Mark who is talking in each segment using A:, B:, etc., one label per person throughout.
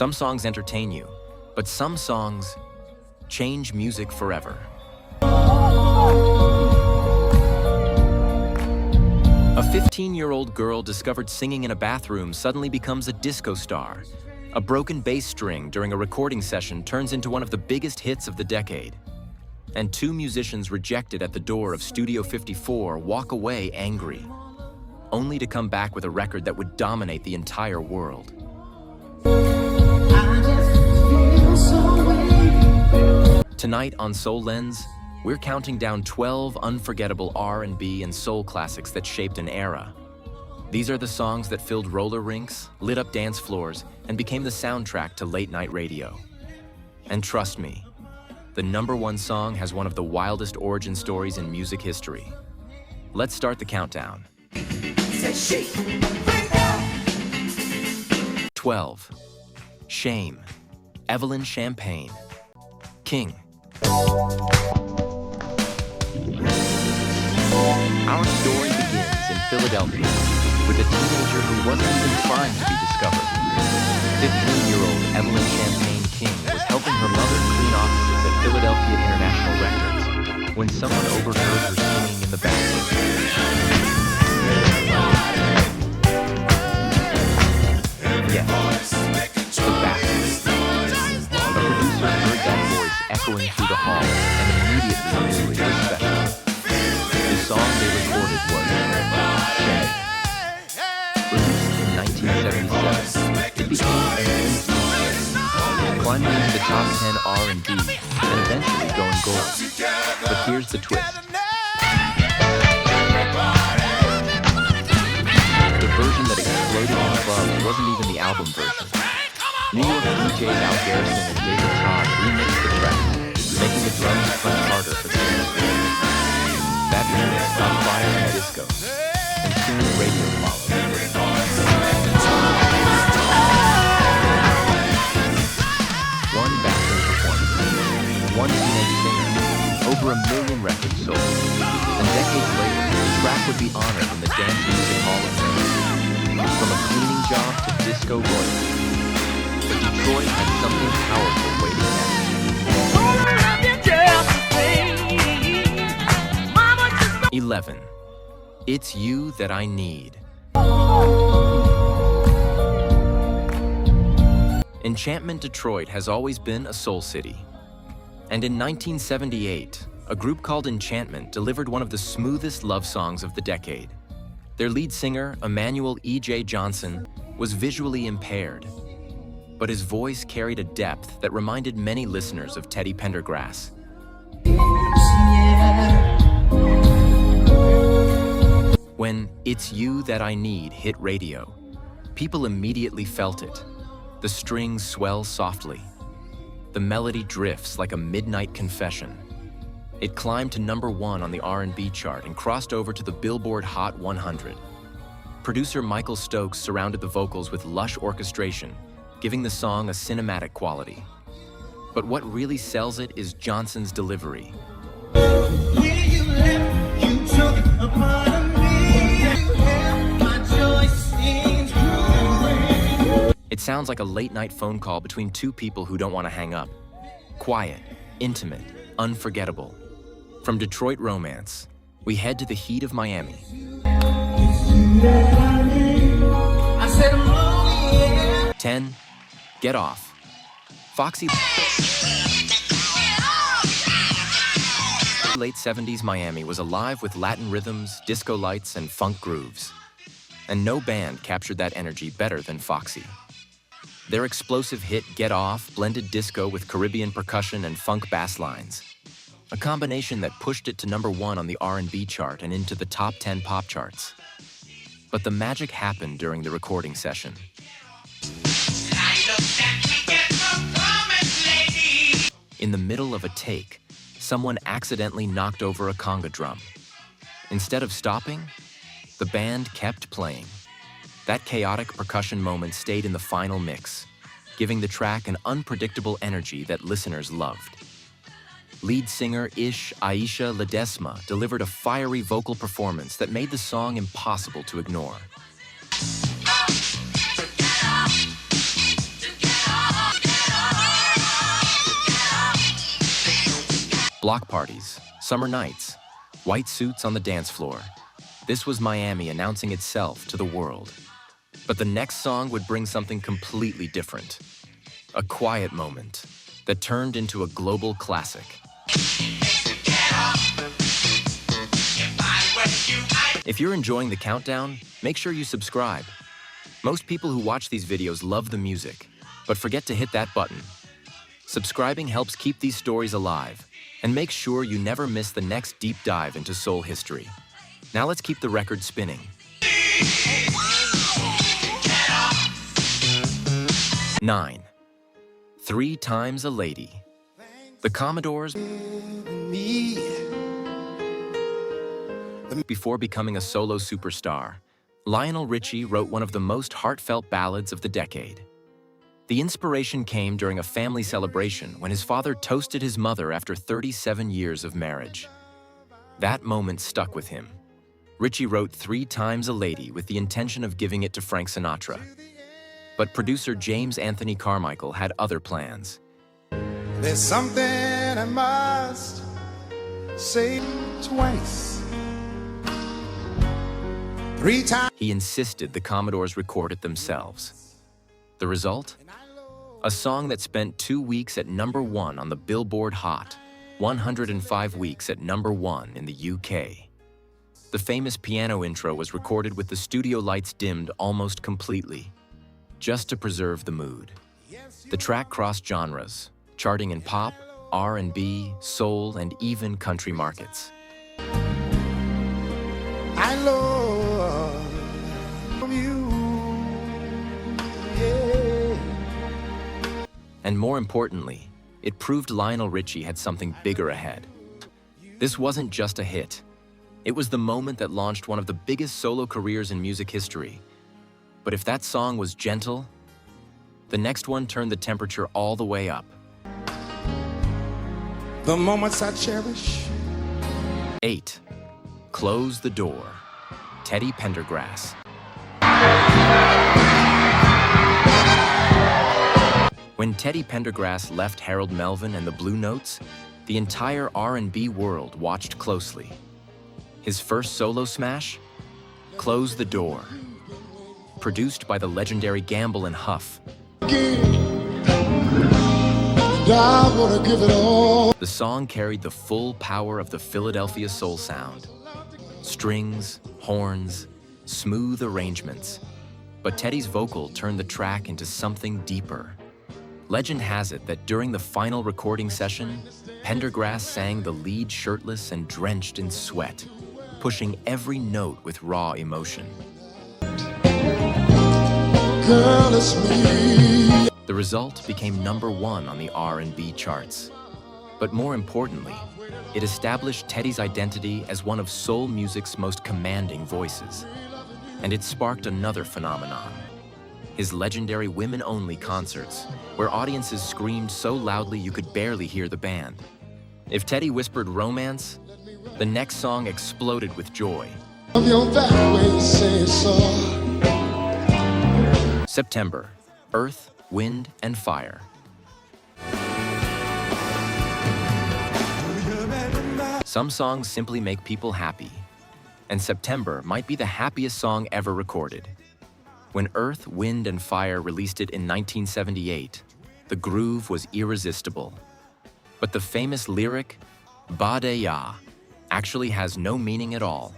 A: Some songs entertain you, but some songs change music forever. A 15-year-old girl discovered singing in a bathroom suddenly becomes a disco star. A broken bass string during a recording session turns into one of the biggest hits of the decade. And two musicians rejected at the door of Studio 54 walk away angry, only to come back with a record that would dominate the entire world. Tonight on Soul Lens, we're counting down 12 unforgettable R&B and soul classics that shaped an era. These are the songs that filled roller rinks, lit up dance floors, and became the soundtrack to late-night radio. And trust me, the #1 song has one of the wildest origin stories in music history. Let's start the countdown. 12. Shame, Evelyn Champagne. King. Our story begins in Philadelphia with a teenager who wasn't even trying to be discovered. 15-year-old Evelyn Champagne King was helping her mother clean offices at Philadelphia International Records when someone overheard her singing in the bathroom. Yes, the bathroom. A producer heard that voice echoing through the hall and immediately knew it was special. The song they recorded was Shame. Released in 1977, it became an instant hit, climbing into the top 10 R&B and eventually going gold. But here's the twist. The version that exploded in clubs wasn't even the album version. New York DJs Al Garrison and David Todd remixed the track, making the drums punch harder for singers. That remix caught fire in disco, and soon radio followed. One bathroom performance, one teenage singer, over 1 million records sold, and decades later, the track would be honored in the Dance Music Hall of Fame. From a cleaning job to disco royalty, but Detroit had something powerful waiting next. 11. It's You That I Need. Enchantment, Detroit has always been a soul city. And in 1978, a group called Enchantment delivered one of the smoothest love songs of the decade. Their lead singer, Emmanuel E.J. Johnson, was visually impaired, but his voice carried a depth that reminded many listeners of Teddy Pendergrass. When It's You That I Need hit radio, people immediately felt it. The strings swell softly. The melody drifts like a midnight confession. It climbed to #1 on the R&B chart and crossed over to the Billboard Hot 100. Producer Michael Stokes surrounded the vocals with lush orchestration, giving the song a cinematic quality. But what really sells it is Johnson's delivery. It sounds like a late-night phone call between two people who don't want to hang up. Quiet, intimate, unforgettable. From Detroit romance, we head to the heat of Miami. 10. Get Off. Foxy. Late 70s Miami was alive with Latin rhythms, disco lights, and funk grooves. And no band captured that energy better than Foxy. Their explosive hit, Get Off, blended disco with Caribbean percussion and funk bass lines. A combination that pushed it to #1 on the R&B chart and into the top 10 pop charts. But the magic happened during the recording session. In the middle of a take, someone accidentally knocked over a conga drum. Instead of stopping, the band kept playing. That chaotic percussion moment stayed in the final mix, giving the track an unpredictable energy that listeners loved. Lead singer Aisha Ledesma delivered a fiery vocal performance that made the song impossible to ignore. Block parties, summer nights, white suits on the dance floor. This was Miami announcing itself to the world. But the next song would bring something completely different. A quiet moment that turned into a global classic. If you're enjoying the countdown, make sure you subscribe. Most people who watch these videos love the music, but forget to hit that button. Subscribing helps keep these stories alive and make sure you never miss the next deep dive into soul history. Now let's keep the record spinning. 9. 3 Times a Lady. The Commodores. Before becoming a solo superstar, Lionel Richie wrote one of the most heartfelt ballads of the decade. The inspiration came during a family celebration when his father toasted his mother after 37 years of marriage. That moment stuck with him. Richie wrote 3 Times a Lady with the intention of giving it to Frank Sinatra. But producer James Anthony Carmichael had other plans.
B: There's something I must say twice. 3 times.
A: He insisted the Commodores record it themselves. The result? A song that spent 2 weeks at #1 on the Billboard Hot, 105 weeks at #1 in the UK. The famous piano intro was recorded with the studio lights dimmed almost completely, just to preserve the mood. The track crossed genres, charting in pop, R&B, soul, and even country markets.
B: I love you, yeah.
A: And more importantly, it proved Lionel Richie had something bigger ahead. This wasn't just a hit. It was the moment that launched one of the biggest solo careers in music history. But if that song was gentle, the next one turned the temperature all the way up.
B: The moments I cherish.
A: 8. Close the Door. Teddy Pendergrass. When Teddy Pendergrass left Harold Melvin and the Blue Notes, the entire R&B world watched closely. His first solo smash? Close the Door. Produced by the legendary Gamble and Huff. The song carried the full power of the Philadelphia soul sound. Strings, horns, smooth arrangements. But Teddy's vocal turned the track into something deeper. Legend has it that during the final recording session, Pendergrass sang the lead shirtless and drenched in sweat, pushing every note with raw emotion.
B: Girl, it's me.
A: The result became #1 on the R&B charts. But more importantly, it established Teddy's identity as one of soul music's most commanding voices. And it sparked another phenomenon: his legendary women-only concerts, where audiences screamed so loudly you could barely hear the band. If Teddy whispered romance, the next song exploded with joy. September, Earth, Wind, and Fire. Some songs simply make people happy, and September might be the happiest song ever recorded. When Earth, Wind, and Fire released it in 1978, the groove was irresistible. But the famous lyric, "Bade Ya," actually has no meaning at all.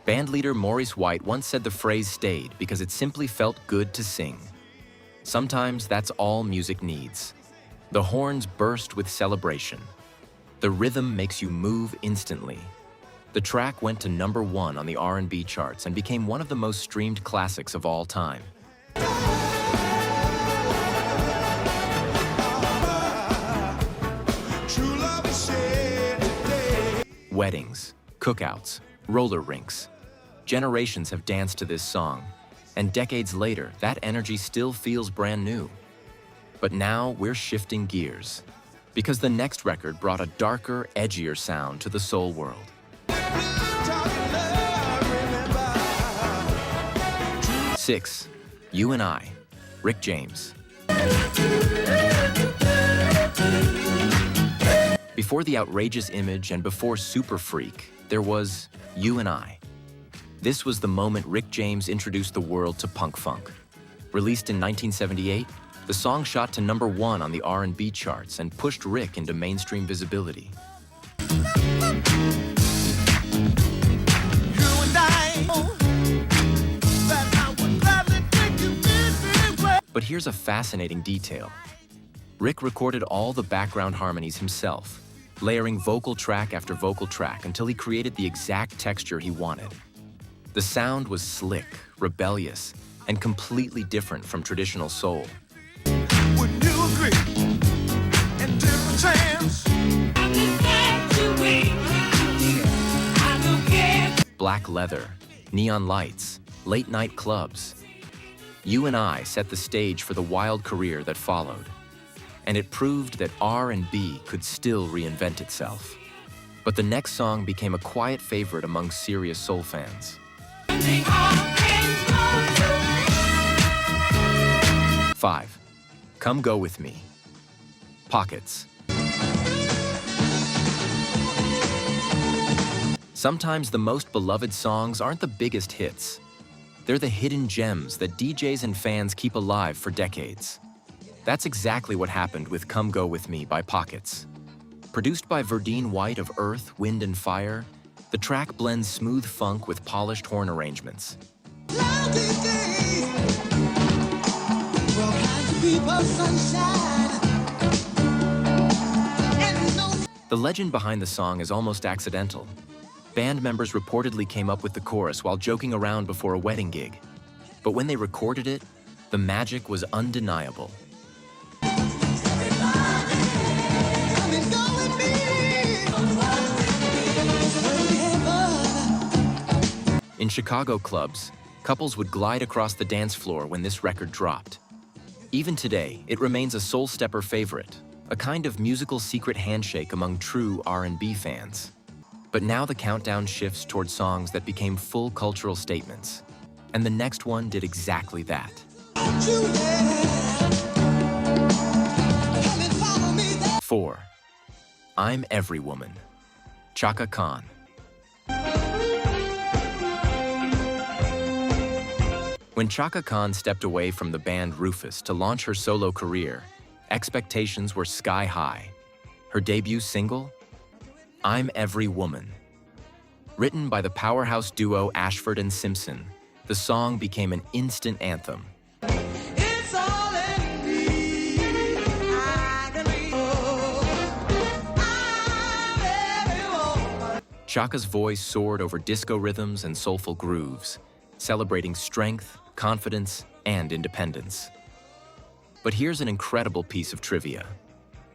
A: Bandleader Maurice White once said the phrase stayed because it simply felt good to sing. Sometimes that's all music needs. The horns burst with celebration. The rhythm makes you move instantly. The track went to #1 on the R&B charts and became one of the most streamed classics of all time. Weddings, cookouts, roller rinks. Generations have danced to this song, and decades later, that energy still feels brand new. But now we're shifting gears, because the next record brought a darker, edgier sound to the soul world. 6. You and I, Rick James. Before the outrageous image and before Super Freak, there was You and I. This was the moment Rick James introduced the world to punk funk. Released in 1978, the song shot to #1 on the R&B charts and pushed Rick into mainstream visibility. But here's a fascinating detail. Rick recorded all the background harmonies himself, layering vocal track after vocal track until he created the exact texture he wanted. The sound was slick, rebellious, and completely different from traditional soul.
B: Wouldn't you agree? And different chance.
A: Black leather, neon lights, late-night clubs. You and I set the stage for the wild career that followed. And it proved that R&B could still reinvent itself. But the next song became a quiet favorite among serious soul fans. 5. Come Go With Me. Pockets. Sometimes the most beloved songs aren't the biggest hits. They're the hidden gems that DJs and fans keep alive for decades. That's exactly what happened with Come Go With Me by Pockets. Produced by Verdine White of Earth, Wind and Fire, the track blends smooth funk with polished horn arrangements. The legend behind the song is almost accidental. Band members reportedly came up with the chorus while joking around before a wedding gig. But when they recorded it, the magic was undeniable. In Chicago clubs, couples would glide across the dance floor when this record dropped. Even today, it remains a soul-stepper favorite, a kind of musical secret handshake among true R&B fans. But now the countdown shifts toward songs that became full cultural statements. And the next one did exactly that. 4. I'm Every Woman. Chaka Khan. When Chaka Khan stepped away from the band Rufus to launch her solo career, expectations were sky high. Her debut single? I'm Every Woman. Written by the powerhouse duo Ashford and Simpson, the song became an instant anthem.
C: It's all in me. I'm every woman.
A: Chaka's voice soared over disco rhythms and soulful grooves, celebrating strength, confidence, and independence. But here's an incredible piece of trivia.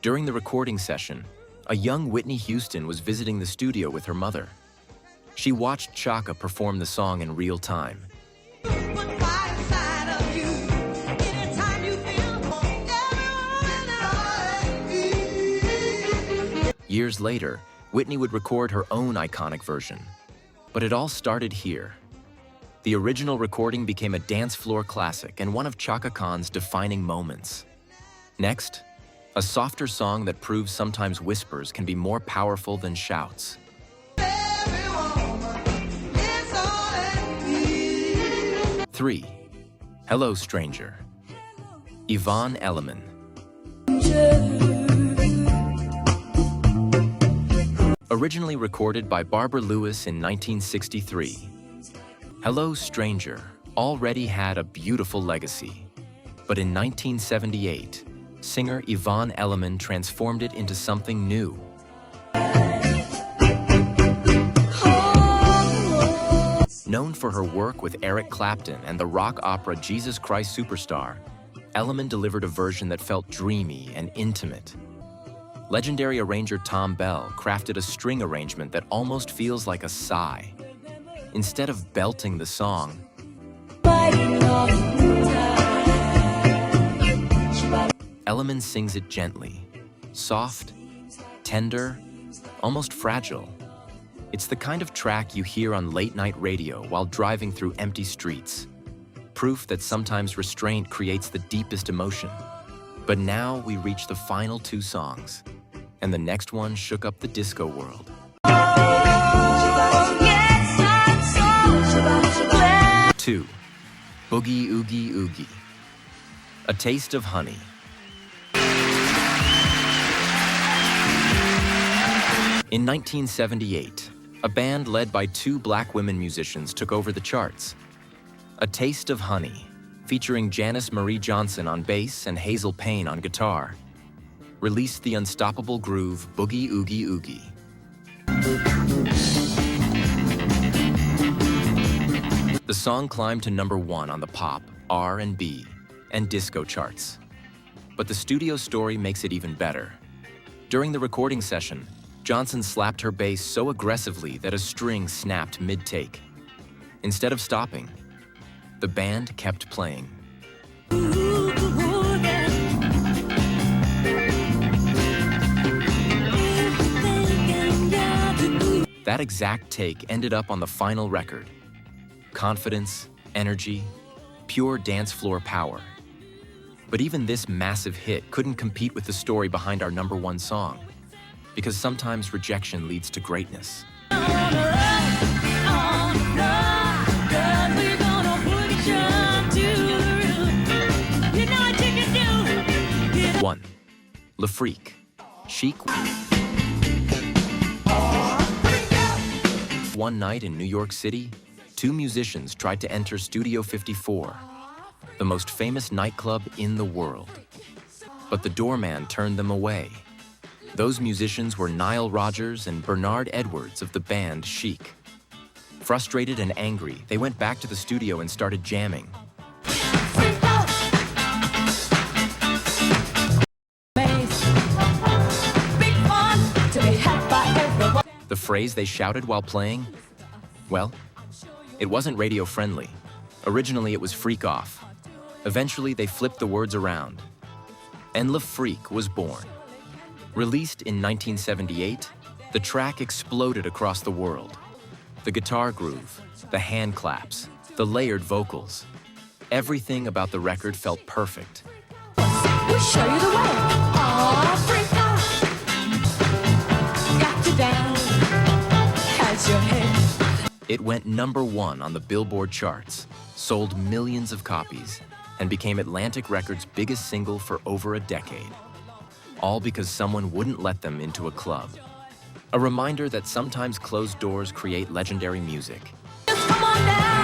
A: During the recording session, a young Whitney Houston was visiting the studio with her mother. She watched Chaka perform the song in real time. Years later, Whitney would record her own iconic version. But it all started here. The original recording became a dance floor classic and one of Chaka Khan's defining moments. Next, a softer song that proves sometimes whispers can be more powerful than shouts. 3. Hello, Stranger. Yvonne Elliman. Originally recorded by Barbara Lewis in 1963, Hello, Stranger already had a beautiful legacy. But in 1978, singer Yvonne Elliman transformed it into something new. Known for her work with Eric Clapton and the rock opera Jesus Christ Superstar, Elliman delivered a version that felt dreamy and intimate. Legendary arranger Tom Bell crafted a string arrangement that almost feels like a sigh. Instead of belting the song, Elliman sings it gently, soft, tender, almost fragile. It's the kind of track you hear on late-night radio while driving through empty streets. proof that sometimes restraint creates the deepest emotion. But now we reach the final two songs, and the next one shook up the disco world. 2. Boogie Oogie Oogie. A Taste of Honey. In 1978, a band led by two black women musicians took over the charts. A Taste of Honey, featuring Janice Marie Johnson on bass and Hazel Payne on guitar, released the unstoppable groove Boogie Oogie Oogie. The song climbed to #1 on the pop, R&B, and disco charts. But the studio story makes it even better. During the recording session, Johnson slapped her bass so aggressively that a string snapped mid-take. Instead of stopping, the band kept playing. That exact take ended up on the final record. Confidence, energy, pure dance floor power. But even this massive hit couldn't compete with the story behind our #1 song, because sometimes rejection leads to greatness. 1. Le Freak, Chic. One night in New York City, two musicians tried to enter Studio 54, the most famous nightclub in the world. But the doorman turned them away. Those musicians were Nile Rodgers and Bernard Edwards of the band Chic. Frustrated and angry, they went back to the studio and started jamming. The phrase they shouted while playing? Well, it wasn't radio friendly. Originally, it was freak off. Eventually, they flipped the words around, and Le Freak was born. Released in 1978, the track exploded across the world. The guitar groove, the hand claps, the layered vocals. Everything about the record felt perfect.
D: We'll show you the way. Oh, freak off. Got you down. Has your head.
A: It went #1 on the Billboard charts, sold millions of copies, and became Atlantic Records' biggest single for over a decade. All because someone wouldn't let them into a club. A reminder that sometimes closed doors create legendary music.
D: Just come on down.